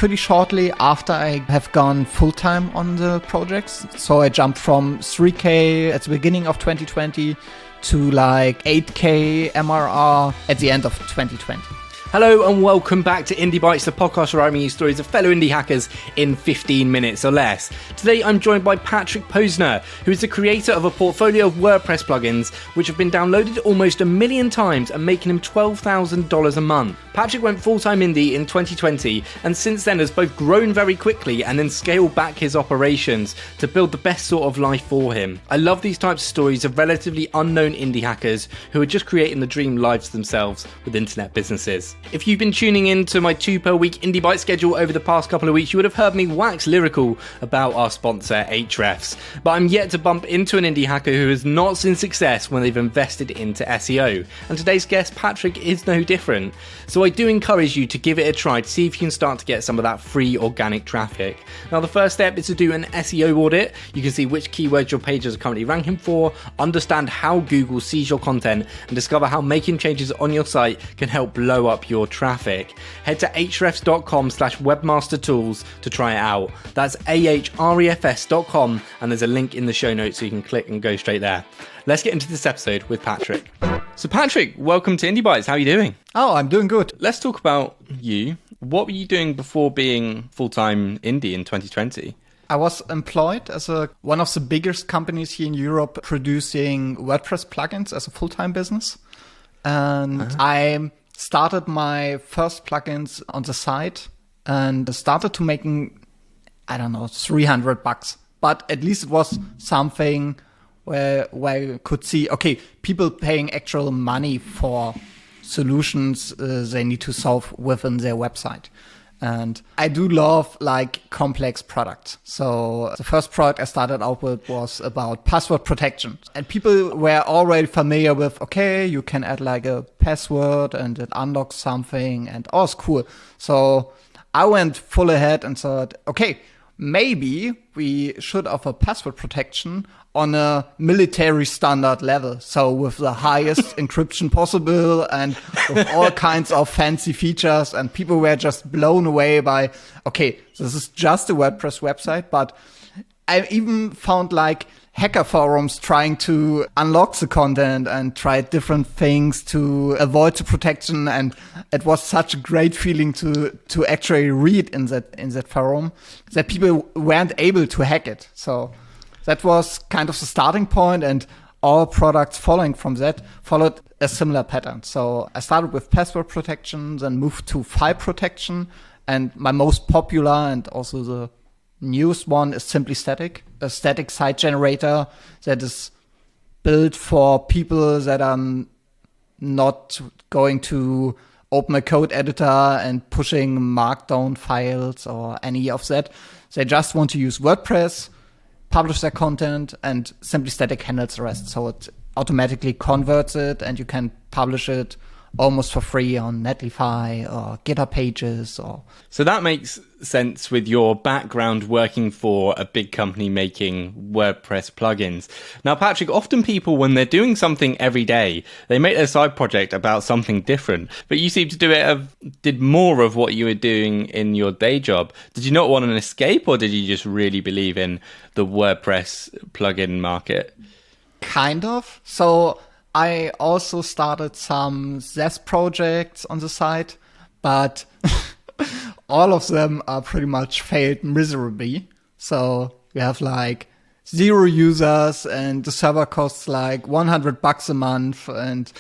pretty shortly after I have gone full-time on the projects. So I jumped from 3K at the beginning of 2020 to like 8K MRR at the end of 2020. Hello and welcome back to Indie Bites, the podcast where I bring you stories of fellow indie hackers in 15 minutes or less. Today I'm joined by Patrick Posner, who is the creator of a portfolio of WordPress plugins which have been downloaded almost 1 million times and making him $12,000 a month. Patrick went full-time indie in 2020 and since then has both grown very quickly and then scaled back his operations to build the best sort of life for him. I love these types of stories of relatively unknown indie hackers who are just creating the dream lives themselves with internet businesses. If you've been tuning in to my 2 per week Indie Bite schedule over the past couple of weeks, you would have heard me wax lyrical about our sponsor, Ahrefs. But I'm yet to bump into an indie hacker who has not seen success when they've invested into SEO. And today's guest, Patrick, is no different. So I do encourage you to give it a try to see if you can start to get some of that free organic traffic. Now, the first step is to do an SEO audit. You can see which keywords your pages are currently ranking for, understand how Google sees your content, and discover how making changes on your site can help blow up your traffic. Head to ahrefs.com/webmastertools to try it out. That's ahrefs.com, and there's a link in the show notes so you can click and go straight there. Let's get into this episode with Patrick. So Patrick, welcome to Indie Bites. How are you doing? Oh, I'm doing good. Let's talk about you. What were you doing before being full-time indie in 2020? I was employed as one of the biggest companies here in Europe producing WordPress plugins as a full-time business. And I started my first plugins on the site and started to making, I don't know, $300. But at least it was something where I could see, okay, people paying actual money for solutions they need to solve within their website. And I do love like complex products. So the first product I started out with was about password protection. And people were already familiar with, okay, you can add like a password and it unlocks something and oh, it's cool. So I went full ahead and thought, okay, maybe we should offer password protection on a military standard level. So with the highest encryption possible and with all kinds of fancy features. And people were just blown away by, okay, this is just a WordPress website. But I even found like hacker forums trying to unlock the content and try different things to avoid the protection. And it was such a great feeling to actually read in that forum that people weren't able to hack it. So that was kind of the starting point, and all products following from that followed a similar pattern. So I started with password protection, then moved to file protection, and my most popular and also the newest one is Simply Static, a static site generator that is built for people that are not going to open a code editor and pushing markdown files or any of that. They just want to use WordPress, publish their content, and Simply Static handles the rest. So it automatically converts it and you can publish it almost for free on Netlify or GitHub Pages. So that makes sense with your background working for a big company making WordPress plugins. Now, Patrick, often people, when they're doing something every day, they make their side project about something different. But you seem to did more of what you were doing in your day job. Did you not want an escape, or did you just really believe in the WordPress plugin market? Kind of. So I also started some Zest projects on the side, but all of them are pretty much failed miserably. So we have like 0 users and the server costs like $100 a month and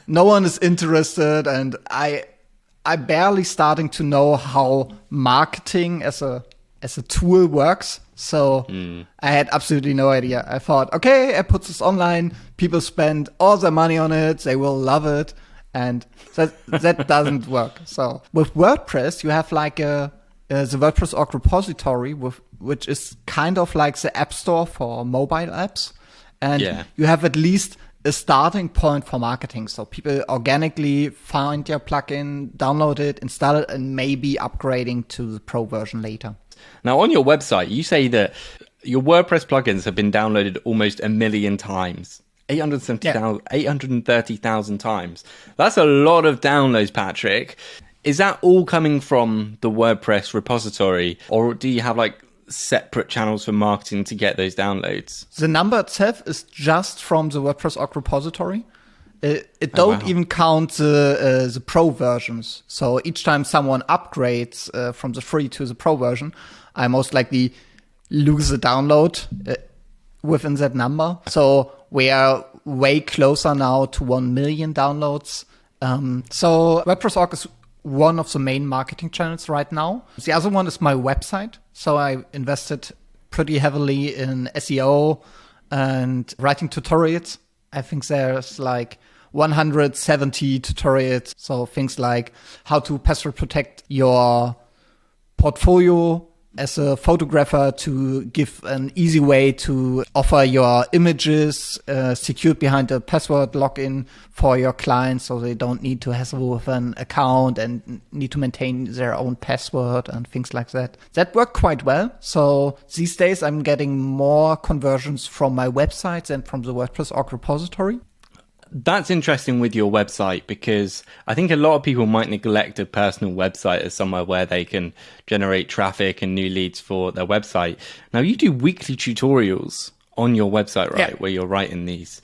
no one is interested. And I barely starting to know how marketing as a tool works. So I had absolutely no idea. I thought, okay, I put this online. People spend all their money on it. They will love it. And that doesn't work. So with WordPress, you have like the WordPress org repository, which is kind of like the app store for mobile apps. And you have at least a starting point for marketing. So people organically find your plugin, download it, install it, and maybe upgrading to the pro version later. Now, on your website, you say that your WordPress plugins have been downloaded almost 1 million times. 830,000 times. That's a lot of downloads, Patrick. Is that all coming from the WordPress repository, or do you have like separate channels for marketing to get those downloads? The number itself is just from the WordPress org repository. It don't even count the pro versions. So each time someone upgrades from the free to the pro version, I most likely lose the download within that number. So we are way closer now to 1 million downloads. So WordPress org is one of the main marketing channels right now. The other one is my website. So I invested pretty heavily in SEO and writing tutorials. I think there's like 170 tutorials. So things like how to password protect your portfolio as a photographer, to give an easy way to offer your images secured behind a password login for your clients, so they don't need to hassle with an account and need to maintain their own password and things like that. That worked quite well. So these days I'm getting more conversions from my website than from the WordPress org repository. That's interesting with your website, because I think a lot of people might neglect a personal website as somewhere where they can generate traffic and new leads for their website. Now, you do weekly tutorials on your website, right? Yeah. Where you're writing these.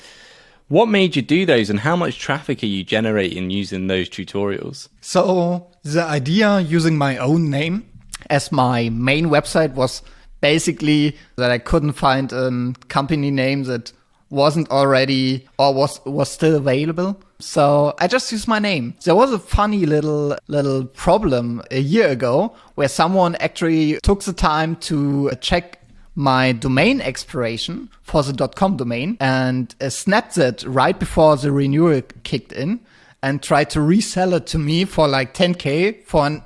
What made you do those, and how much traffic are you generating using those tutorials? So the idea using my own name as my main website was basically that I couldn't find a company name that wasn't already or was still available. So I just used my name. There was a funny little problem a year ago where someone actually took the time to check my domain expiration for the .com domain and snapped it right before the renewal kicked in and tried to resell it to me for like 10K for an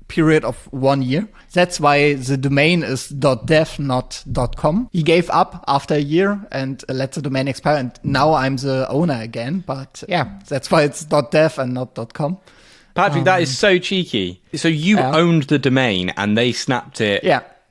period of 1 year. That's why the domain is .dev, not .com. He gave up after a year and let the domain expire, and now I'm the owner again. But yeah, that's why it's .dev and not .com. Patrick, that is so cheeky. So you owned the domain and they snapped it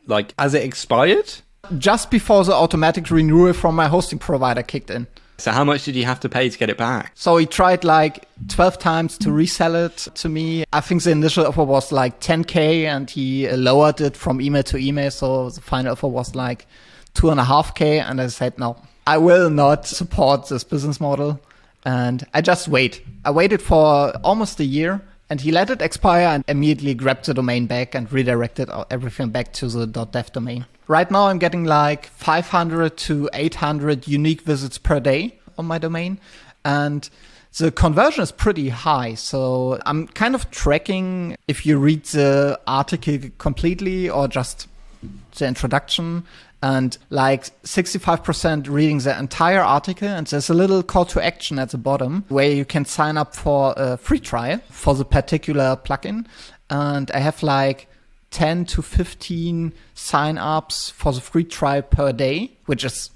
like as it expired? Just before the automatic renewal from my hosting provider kicked in. So how much did you have to pay to get it back? So he tried like 12 times to resell it to me. I think the initial offer was like 10K and he lowered it from email to email. So the final offer was like 2.5K. And I said, no, I will not support this business model. And I just wait. I waited for almost a year and he let it expire and immediately grabbed the domain back and redirected everything back to the .dev domain. Right now, I'm getting like 500 to 800 unique visits per day on my domain. And the conversion is pretty high. So I'm kind of tracking if you read the article completely or just the introduction, and like 65% reading the entire article. And there's a little call to action at the bottom where you can sign up for a free trial for the particular plugin. And I have like 10 to 15 sign-ups for the free trial per day, which is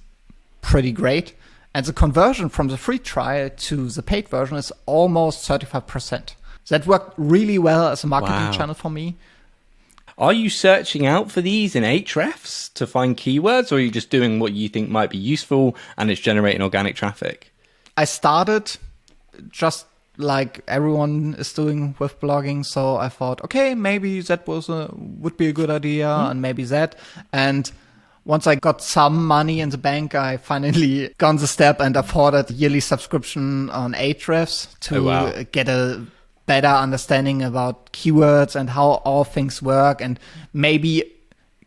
pretty great. And the conversion from the free trial to the paid version is almost 35%. That worked really well as a marketing channel for me. Are you searching out for these in Ahrefs to find keywords, or are you just doing what you think might be useful and it's generating organic traffic? I started just like everyone is doing with blogging. So I thought, okay, maybe that would be a good idea, and maybe that. And once I got some money in the bank, I finally gone the step and afforded a yearly subscription on Ahrefs to get a better understanding about keywords and how all things work, and maybe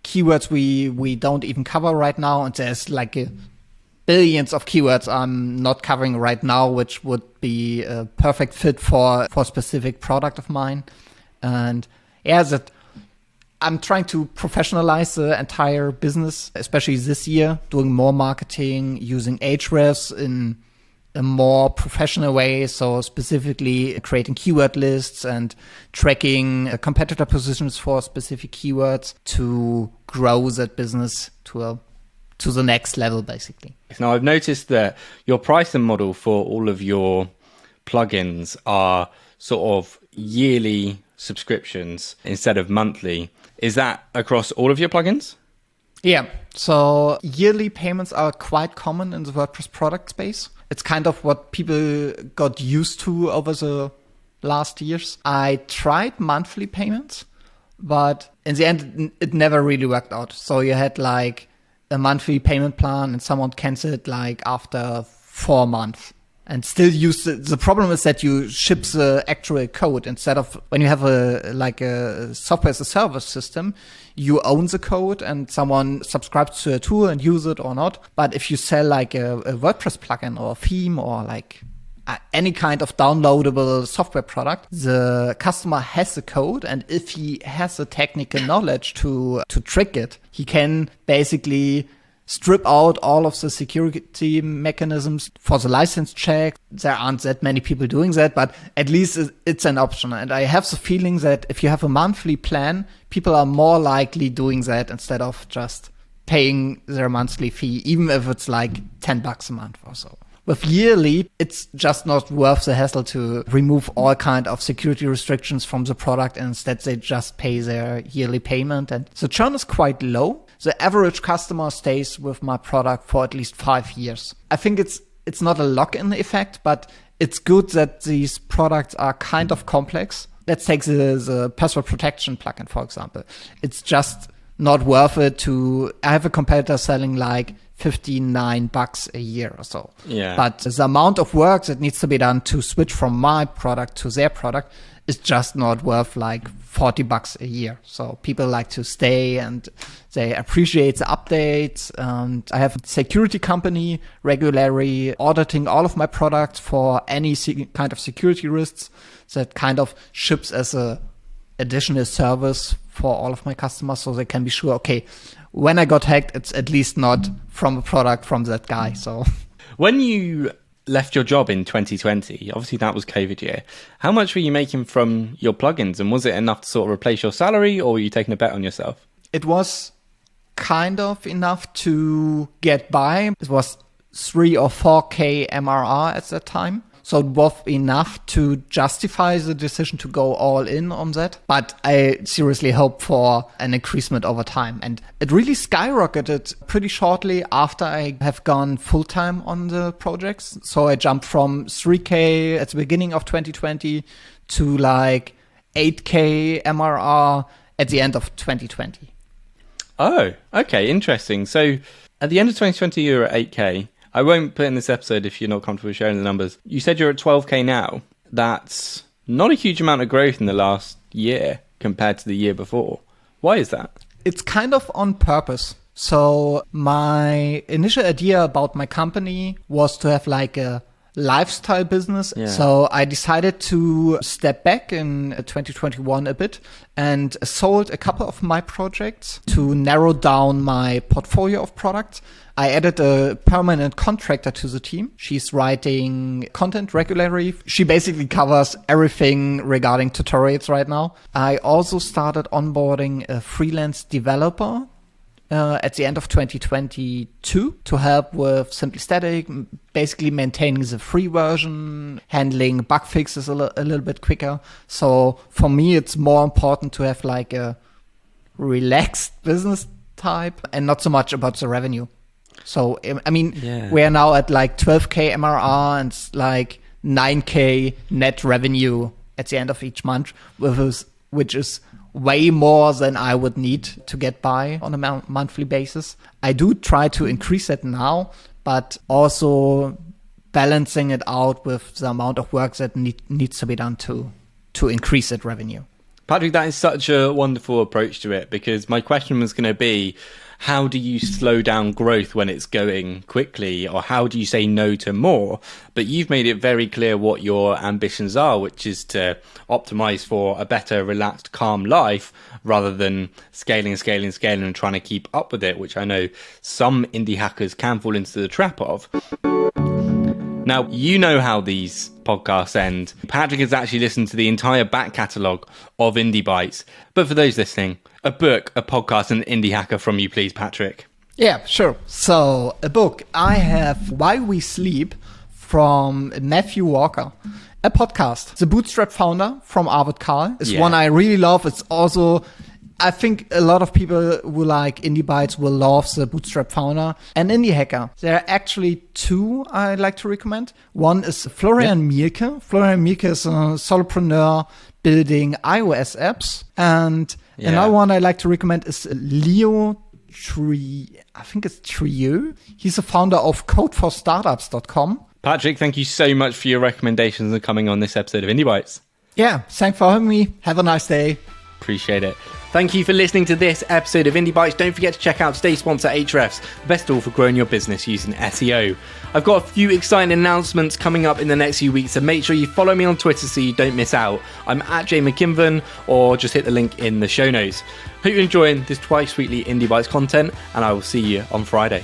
keywords we don't even cover right now. And there's like billions of keywords I'm not covering right now, which would be a perfect fit for a specific product of mine. And that I'm trying to professionalize the entire business, especially this year, doing more marketing, using Ahrefs in a more professional way. So specifically creating keyword lists and tracking competitor positions for specific keywords to grow that business to the next level, basically. Now, I've noticed that your pricing model for all of your plugins are sort of yearly subscriptions instead of monthly. Is that across all of your plugins? Yeah. So yearly payments are quite common in the WordPress product space. It's kind of what people got used to over the last years. I tried monthly payments, but in the end, it never really worked out. So you had like a monthly payment plan and someone canceled like after 4 months. And still use the problem is that you ship the actual code instead of when you have a software as a service system, you own the code and someone subscribes to a tool and use it or not. But if you sell like a WordPress plugin or a theme or like any kind of downloadable software product, the customer has the code, and if he has the technical knowledge to trick it, he can basically strip out all of the security mechanisms for the license check. There aren't that many people doing that, but at least it's an option. And I have the feeling that if you have a monthly plan, people are more likely doing that instead of just paying their monthly fee, even if it's like $10 a month or so. With yearly, it's just not worth the hassle to remove all kind of security restrictions from the product, and instead they just pay their yearly payment. And the churn is quite low. The average customer stays with my product for at least 5 years. I think it's not a lock-in effect, but it's good that these products are kind of complex. Let's take the password protection plugin, for example. It's just not worth it I have a competitor selling like $59 a year or so. Yeah. But the amount of work that needs to be done to switch from my product to their product is just not worth like $40 a year. So people like to stay and they appreciate the updates. And I have a security company regularly auditing all of my products for any kind of security risks that kind of ships as a additional service for all of my customers, so they can be sure, okay, when I got hacked, it's at least not from a product from that guy. So when you left your job in 2020, obviously that was COVID year, how much were you making from your plugins, and was it enough to sort of replace your salary, or were you taking a bet on yourself? It was kind of enough to get by. It was 3 or 4K MRR at that time. So it was enough to justify the decision to go all in on that. But I seriously hope for an increasement over time. And it really skyrocketed pretty shortly after I have gone full-time on the projects. So I jumped from 3K at the beginning of 2020 to like 8K MRR at the end of 2020. Oh, okay, interesting. So at the end of 2020, you were at 8K. I won't put in this episode if you're not comfortable sharing the numbers. You said you're at 12K now. That's not a huge amount of growth in the last year compared to the year before. Why is that? It's kind of on purpose. So my initial idea about my company was to have like a lifestyle business. Yeah. So I decided to step back in 2021 a bit and sold a couple of my projects to narrow down my portfolio of products. I added a permanent contractor to the team. She's writing content regularly. She basically covers everything regarding tutorials right now. I also started onboarding a freelance developer at the end of 2022 to help with Simply Static, basically maintaining the free version, handling bug fixes a little bit quicker. So for me, it's more important to have like a relaxed business type and not so much about the revenue. So, I mean, we're now at like 12K MRR and like 9K net revenue at the end of each month, which is way more than I would need to get by on a monthly basis. I do try to increase it now, but also balancing it out with the amount of work that needs to be done to increase that revenue. Patrick, that is such a wonderful approach to it, because my question was going to be, how do you slow down growth when it's going quickly, or how do you say no to more? But you've made it very clear what your ambitions are, which is to optimize for a better, relaxed, calm life rather than scaling and trying to keep up with it, which I know some indie hackers can fall into the trap of. Now, you know how these podcasts end. Patrick has actually listened to the entire back catalogue of Indie Bytes. But for those listening, a book, a podcast, and an indie hacker from you, please, Patrick. Yeah, sure. So, a book. I have Why We Sleep from Matthew Walker. A podcast. The Bootstrap founder from Arvid Kahl is one I really love. It's also I think a lot of people who like Indie Bytes will love the Bootstrap Founder and Indie Hacker. There are actually two I'd like to recommend. One is Florian Mielke. Florian Mielke is a solopreneur building iOS apps. And another one I like to recommend is Leo I think it's Trio. He's the founder of codeforstartups.com. Patrick, thank you so much for your recommendations and coming on this episode of Indie Bytes. Yeah, thanks for having me. Have a nice day. Appreciate it. Thank you for listening to this episode of Indie Bytes. Don't forget to check out today's sponsor, Ahrefs, the best tool for growing your business using SEO. I've got a few exciting announcements coming up in the next few weeks, so make sure you follow me on Twitter so you don't miss out. I'm at Jay McKinven, or just hit the link in the show notes. Hope you're enjoying this twice weekly Indie Bytes content, and I will see you on Friday.